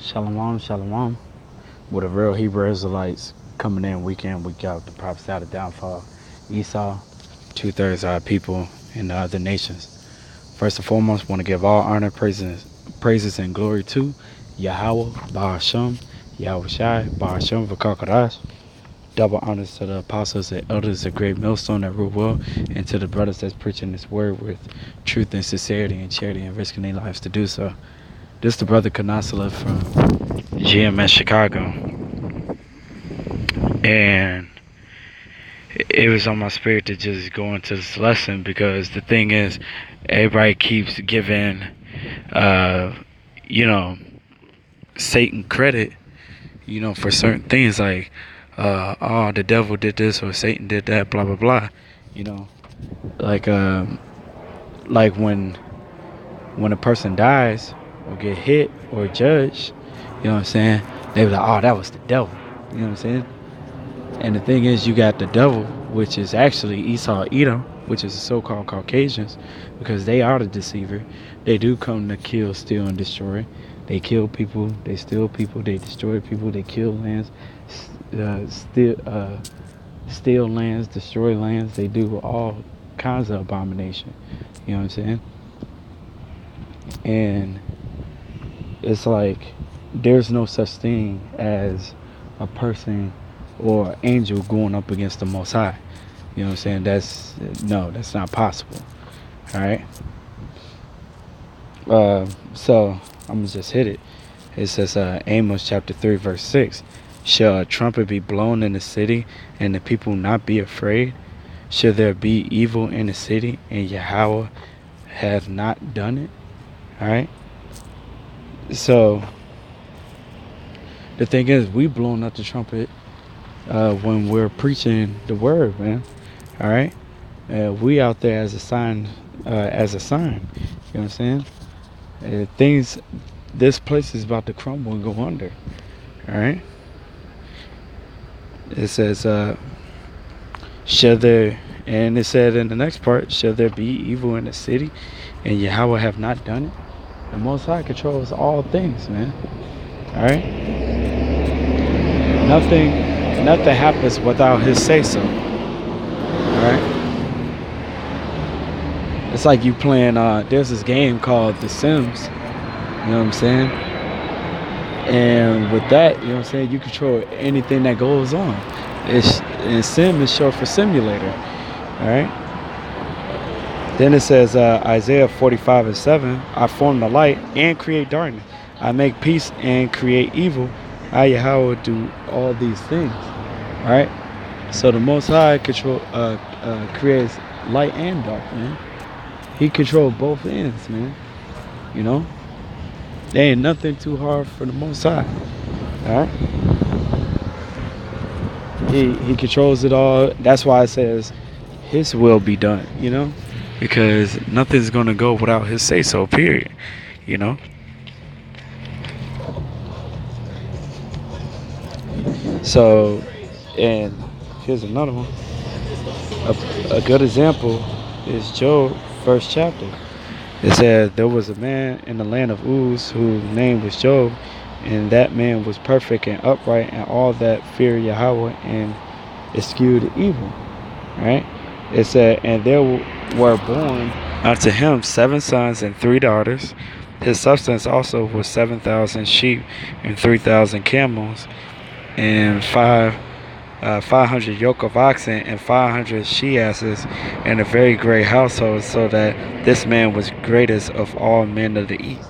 Shalom, shalom. With the real Hebrew Israelites coming in week in, week out, the prophets out of downfall. Esau, two-thirds of our people in the other nations. First and foremost, want to give all honor, praises and glory to Yahweh, Bahashem, Yahweh Shai, Bahashem, Vakakarash. Double honors to the apostles and elders of Great Millstone that rule well, and to the brothers that's preaching this word with truth and sincerity and charity and risking their lives to do so. This is the brother Kanasala from GMS Chicago, and it was on my spirit to just go into this lesson because the thing is, everybody keeps giving, you know, Satan credit, for certain things like, oh, the devil did this or Satan did that, blah blah blah, you know, like, like when a person dies or get hit or judged, you know what I'm saying? They be like, oh, that was the devil, you know what I'm saying? And the thing is, you got the devil, which is actually Esau, Edom, which is the so-called Caucasians, because they are the deceiver. They do come to kill, steal, and destroy. They kill people, they steal people, they destroy people, they kill lands, steal lands, destroy lands. They do all kinds of abomination. You know what I'm saying? And it's like there's no such thing as a person or angel going up against the Most High. You know what I'm saying? That's not possible. All right. So I'm gonna just hit it. It says, Amos chapter 3 verse 6. Shall a trumpet be blown in the city, and the people not be afraid? Shall there be evil in the city, and Yahweh have not done it? All right. So the thing is, we blowing up the trumpet when we're preaching the word, man. All right, we out there as a sign, You know what I'm saying? This place is about to crumble and go under. All right. It says, shall there, and it said in the next part, shall there be evil in the city, and Yahweh have not done it? The Most High controls all things, man. All right. Nothing happens without His say so. All right. It's like you playing. There's this game called The Sims. You know what I'm saying? And with that, you know what I'm saying, you control anything that goes on. And Sim is short for simulator. All right. Then it says, Isaiah 45 and 7. I form the light and create darkness. I make peace and create evil. I Yahweh do all these things. All right. So the Most High creates light and dark, man. He controls both ends, man. You know, there ain't nothing too hard for the Most High. All right. He controls it all. That's why it says His will be done. You know, because nothing's gonna go without His say so. Period. You know. So, and here's another one. A good example is Job, first chapter. It said there was a man in the land of Uz whose name was Job, and that man was perfect and upright, and all that fear Yahweh and eschewed evil. Right? It said, and there were born unto him 7 sons and 3 daughters. His substance also was 7,000 sheep and 3,000 camels, and 500 yoke of oxen and 500 she asses, and a very great household, so that this man was greatest of all men of the east.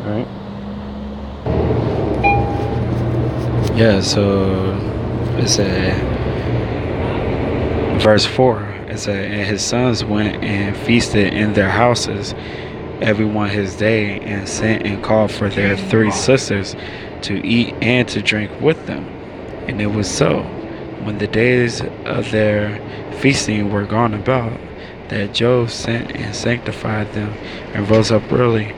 All right. Yeah. So it's verse 4. It and his sons went and feasted in their houses, everyone his day, and sent and called for their 3 sisters to eat and to drink with them. And it was so, when the days of their feasting were gone about, that Job sent and sanctified them, and rose up early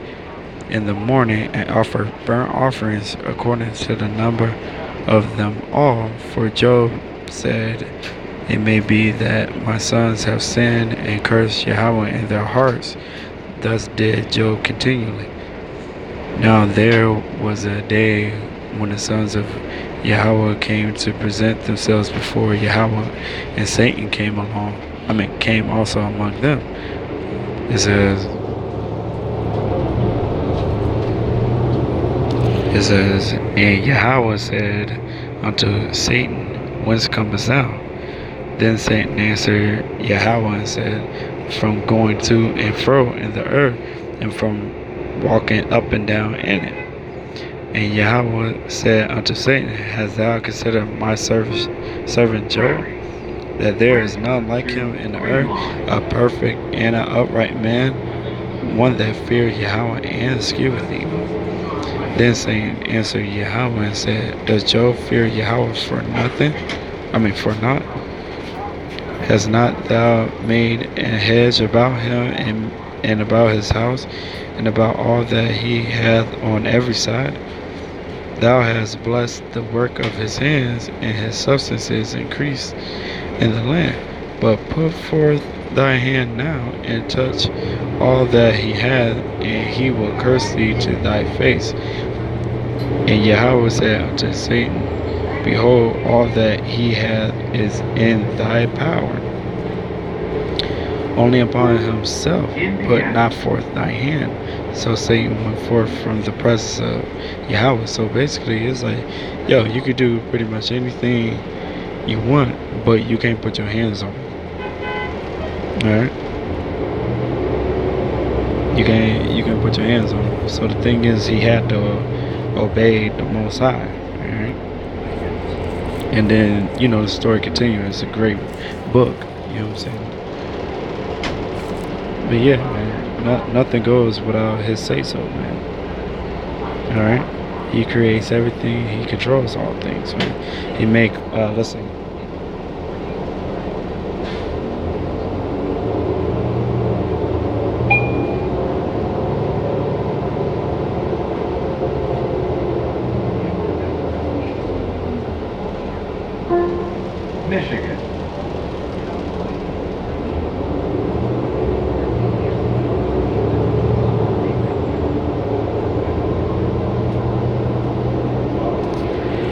in the morning, and offered burnt offerings according to the number of them all. For Job said, it may be that my sons have sinned and cursed Yahweh in their hearts. Thus did Job continually. Now there was a day when the sons of Yahweh came to present themselves before Yahweh, and Satan came along. Came also among them. It says, and Yahweh said unto Satan, Whence comest thou? Then Satan answered Yahweh and said, From going to and fro in the earth, and from walking up and down in it. And Yahweh said unto Satan, Hast thou considered my servant Job, that there is none like him in the earth, a perfect and an upright man, one that feareth Yahweh and escheweth evil? Then Satan answered Yahweh and said, Does Job fear Yahweh for nothing? For naught? Has not thou made a hedge about him and about his house, and about all that he hath on every side? Thou hast blessed the work of his hands, and his substance is increased in the land. But put forth thy hand now, and touch all that he hath, and he will curse thee to thy face. And Yahweh said unto Satan, Behold, all that he hath is in thy power. Only upon himself put not forth thy hand. So Satan went forth from the presence of Yahweh. So basically, it's like, yo, you could do pretty much anything you want, but you can't put your hands on it. All right? You can't put your hands on it. So the thing is, he had to obey the Most High. All right? And then, the story continues. It's a great book. You know what I'm saying? But yeah, man, nothing goes without his say-so, man. All right? He creates everything. He controls all things, man. He make, listen. Michigan.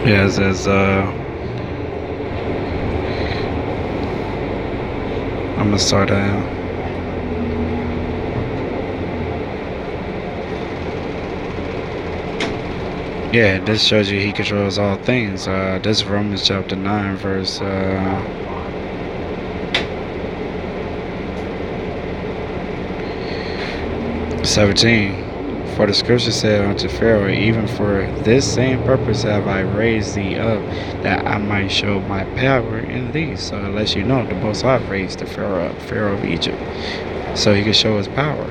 Yeah, it says, I'm gonna start out. Yeah, this shows you he controls all things. This is Romans chapter 9, verse 17. For the scripture said unto Pharaoh, Even for this same purpose have I raised thee up, that I might show my power in thee. So it lets you know the Most High raised the Pharaoh up, Pharaoh of Egypt, so he could show his power,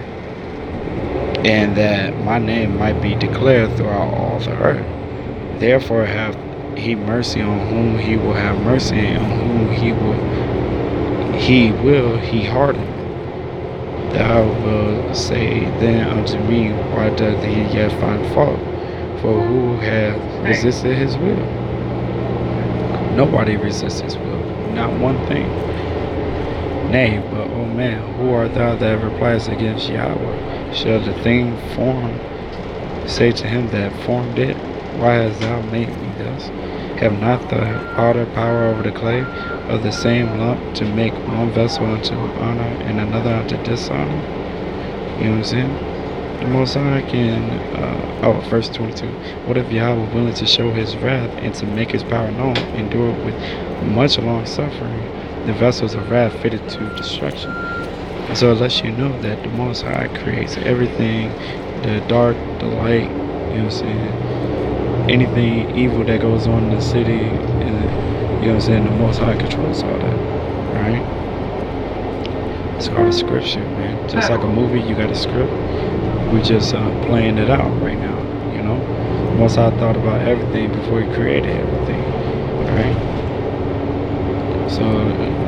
and that my name might be declared throughout all the earth. Therefore have he mercy on whom he will have mercy, and on whom he harden. Thou wilt say then unto me, Why doth he yet find fault? For who hath resisted his will? Nobody resists his will, not one thing. Nay, but, O man, who art thou that replies against Yahweh? Shall the thing formed say to him that formed it, Why hast thou made me thus? Have not the potter power over the clay of the same lump to make one vessel unto honor and another unto dishonor? You know what I'm saying? The Most High can, verse 22. What if Yahweh willing to show his wrath and to make his power known, endure with much long suffering, the vessels of wrath fitted to destruction? And so it lets you know that the Most High creates everything, the dark, the light, you know what I'm saying? Anything evil that goes on in the city, and you know what I'm saying, the Most High controls all that, right? It's called a scripture, man. Just like a movie, you got a script. We just playing it out right now, you know? The Most High thought about everything before he created everything, right? So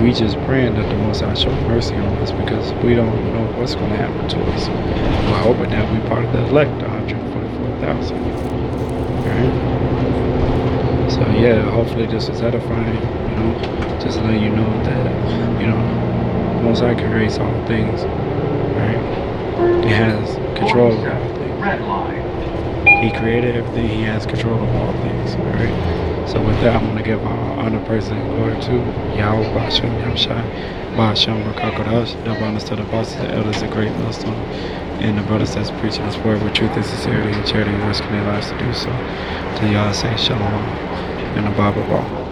we just praying that the Most High show mercy on us, because we don't know what's going to happen to us. We're hoping that we part of the elect, the 144,000. Right? So yeah, hopefully this is edifying, just letting you know that, Most High creates all things, right? He has control of all things. Red line. He created everything. He has control of all things. All right. So with that, I'm gonna give all honor, praise, and glory to Yahweh, Bashem, Yahshai, Bashem, Rakakodash, the bonus to the bosses, the elders, the great millstone, and the brothers that's preaching this word with truth and sincerity and charity and risking their lives to do so. To y'all say shalom and the Bible ball.